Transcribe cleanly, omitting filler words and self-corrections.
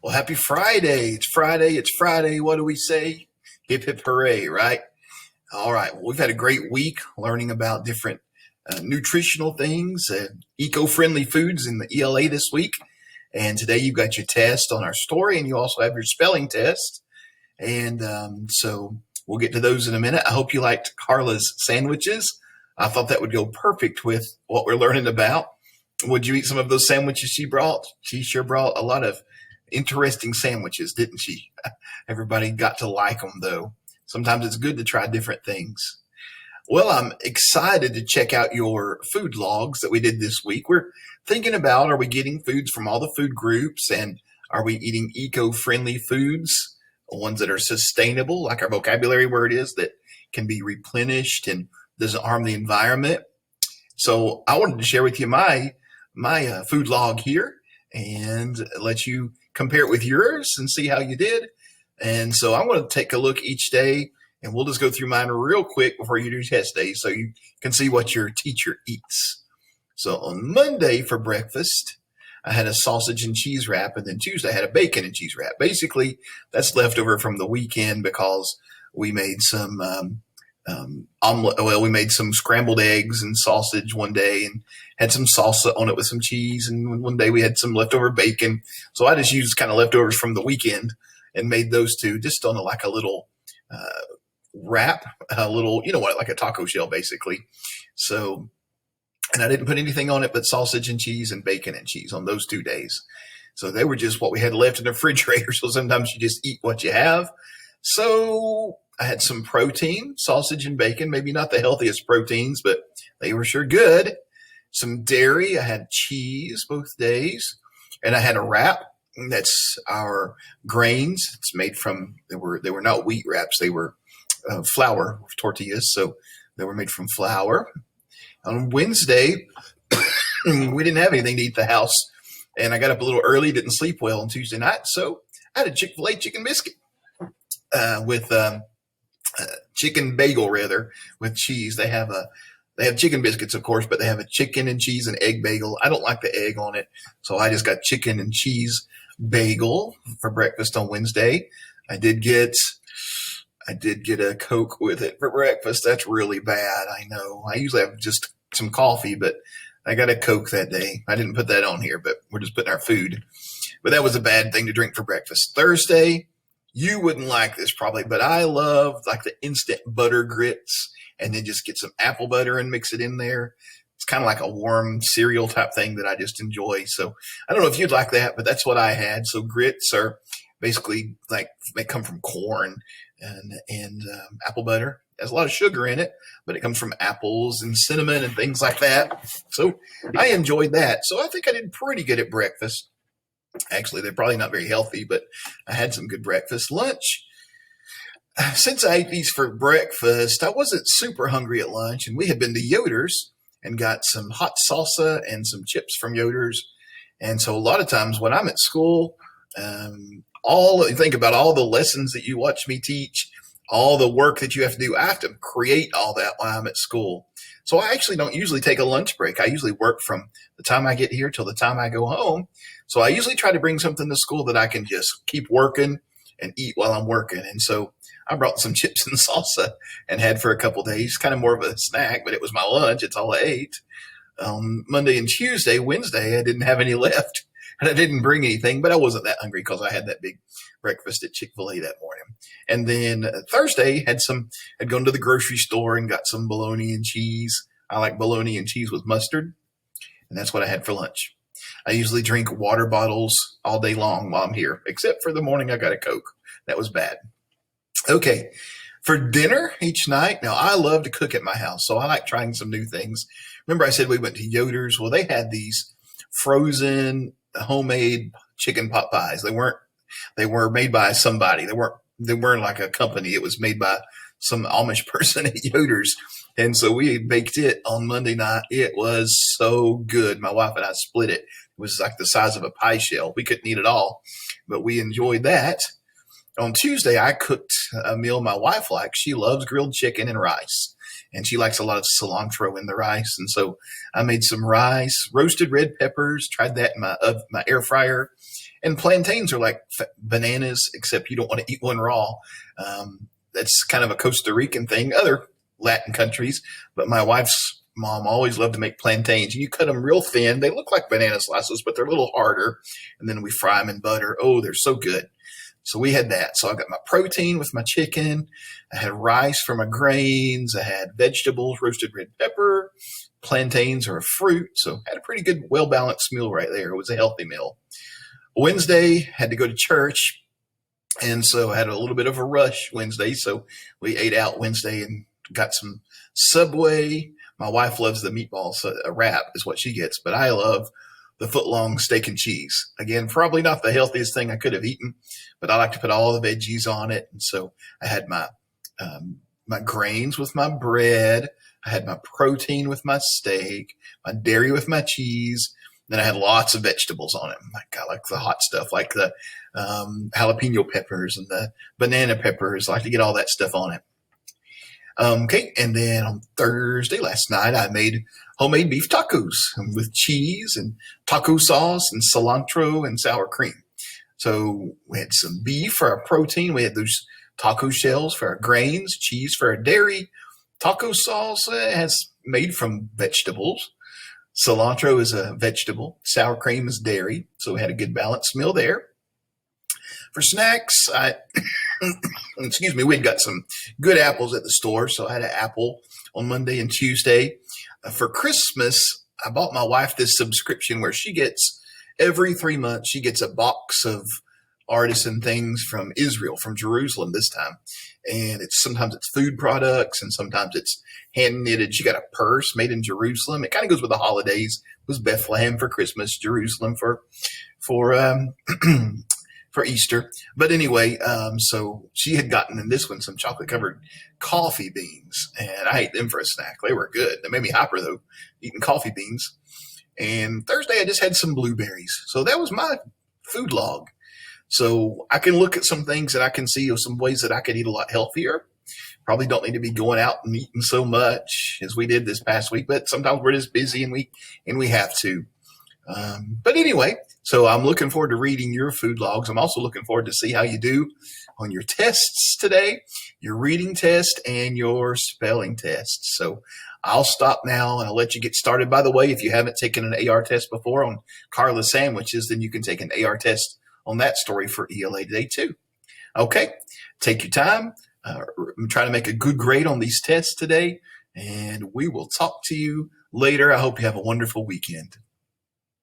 Well, happy Friday. It's Friday. It's Friday. What do we say? Hip, hip, hooray, right? All right. Well, we've had a great week learning about different nutritional things, eco-friendly foods in the ELA this week. And today you've got your test on our story, and you also have your spelling test. And so we'll get to those in a minute. I hope you liked Carla's sandwiches. I thought that would go perfect with what we're learning about. Would you eat some of those sandwiches she brought? She sure brought a lot of interesting sandwiches, didn't she? Everybody got to like them, though. Sometimes it's good to try different things. Well, I'm excited to check out your food logs that we did this week. We're thinking about, are we getting foods from all the food groups, and are we eating eco-friendly foods, ones that are sustainable, like our vocabulary word is, that can be replenished and doesn't harm the environment. So I wanted to share with you my food log here and let you compare it with yours and see how you did. And so I'm going to take a look each day, and we'll just go through mine real quick before you do test day so you can see what your teacher eats. So on Monday for breakfast, I had a sausage and cheese wrap, and then Tuesday I had a bacon and cheese wrap. Basically, that's leftover from the weekend because we made some omelet. Well, we made some scrambled eggs and sausage one day and had some salsa on it with some cheese. And one day we had some leftover bacon. So I just used kind of leftovers from the weekend and made those two just on like a little wrap, a little, you know what, like a taco shell basically. So, and I didn't put anything on it but sausage and cheese and bacon and cheese on those 2 days. So they were just what we had left in the refrigerator. So sometimes you just eat what you have. So I had some protein, sausage and bacon, maybe not the healthiest proteins, but they were sure good. Some dairy. I had cheese both days. And I had a wrap. That's our grains. It's made from, they were not wheat wraps. They were flour tortillas. So they were made from flour. On Wednesday, we didn't have anything to eat at the house. And I got up a little early, didn't sleep well on Tuesday night. So I had a Chick-fil-A chicken biscuit with chicken bagel, rather, with cheese. They have chicken biscuits, of course, but they have a chicken and cheese and egg bagel. I don't like the egg on it, so I just got chicken and cheese bagel for breakfast on Wednesday. I did get a Coke with it for breakfast. That's really bad. I know. I usually have just some coffee, but I got a Coke that day. I didn't put that on here, but we're just putting our food. But that was a bad thing to drink for breakfast. Thursday, you wouldn't like this probably, but I love like the instant butter grits and then just get some apple butter and mix it in there. It's kind of like a warm cereal type thing that I just enjoy. So I don't know if you'd like that, but that's what I had. So grits are basically like they come from corn and apple butter. It has a lot of sugar in it, but it comes from apples and cinnamon and things like that. So I enjoyed that. So I think I did pretty good at breakfast. Actually, they're probably not very healthy, but I had some good breakfast. Lunch, since I ate these for breakfast, I wasn't super hungry at lunch, and we had been to Yoder's and got some hot salsa and some chips from Yoder's. And so a lot of times when I'm at school, think about all the lessons that you watch me teach, all the work that you have to do. I have to create all that while I'm at school. So I actually don't usually take a lunch break. I usually work from the time I get here till the time I go home. So I usually try to bring something to school that I can just keep working and eat while I'm working. And so I brought some chips and salsa and had for a couple days, kind of more of a snack, but it was my lunch. It's all I ate. Monday and Tuesday, Wednesday, I didn't have any left. And I didn't bring anything, but I wasn't that hungry because I had that big breakfast at Chick-fil-A that morning. And then Thursday, had gone to the grocery store and got some bologna and cheese. I like bologna and cheese with mustard, and that's what I had for lunch. I usually drink water bottles all day long while I'm here, except for the morning I got a Coke. That was bad. Okay, for dinner each night, now I love to cook at my house, so I like trying some new things. Remember I said we went to Yoder's? Well, they had these frozen homemade chicken pot pies. They were made by somebody. They weren't like a company. It was made by some Amish person at Yoder's. And so we baked it on Monday night. It was so good. My wife and I split it. It was like the size of a pie shell. We couldn't eat it all, but we enjoyed that. On Tuesday, I cooked a meal my wife likes. She loves grilled chicken and rice. and she likes a lot of cilantro in the rice. And so I made some rice, roasted red peppers, tried that in my air fryer. And plantains are like bananas, except you don't want to eat one raw. That's kind of a Costa Rican thing, other Latin countries. But my wife's mom always loved to make plantains. And you cut them real thin. They look like banana slices, but they're a little harder. And then we fry them in butter. Oh, they're so good. So we had that. So I got my protein with my chicken. I had rice for my grains. I had vegetables, roasted red pepper. Plantains are a fruit. So I had a pretty good, well-balanced meal right there. It was a healthy meal. Wednesday, had to go to church. And so I had a little bit of a rush Wednesday. So we ate out Wednesday and got some Subway. My wife loves the meatballs. So a wrap is what she gets. But I love the foot-long steak and cheese. Again, probably not the healthiest thing I could have eaten, but I like to put all the veggies on it. And so I had my grains with my bread. I had my protein with my steak, my dairy with my cheese. Then I had lots of vegetables on it. I like the hot stuff, like the jalapeno peppers and the banana peppers. I like to get all that stuff on it. Okay, and then on Thursday, last night, I made homemade beef tacos with cheese and taco sauce and cilantro and sour cream. So we had some beef for our protein. We had those taco shells for our grains, cheese for our dairy. Taco sauce has made from vegetables. Cilantro is a vegetable. Sour cream is dairy. So we had a good balanced meal there. For snacks, excuse me, we'd got some good apples at the store. So I had an apple on Monday and Tuesday. For Christmas, I bought my wife this subscription where she gets every 3 months, she gets a box of artisan things from Israel, from Jerusalem this time. And sometimes it's food products and sometimes it's hand knitted. She got a purse made in Jerusalem. It kind of goes with the holidays. It was Bethlehem for Christmas, Jerusalem for for Easter. But anyway, so she had gotten in this one some chocolate covered coffee beans, and I ate them for a snack. They were good. They made me hyper though, eating coffee beans. And Thursday I just had some blueberries. So that was my food log. So I can look at some things and I can see some ways that I could eat a lot healthier. Probably don't need to be going out and eating so much as we did this past week, but sometimes we're just busy and we have to. But anyway, so I'm looking forward to reading your food logs. I'm also looking forward to see how you do on your tests today, your reading test and your spelling test. So I'll stop now and I'll let you get started. By the way, if you haven't taken an AR test before on Carla's Sandwiches, then you can take an AR test on that story for ELA today too. Okay, take your time. I'm trying to make a good grade on these tests today, and we will talk to you later. I hope you have a wonderful weekend.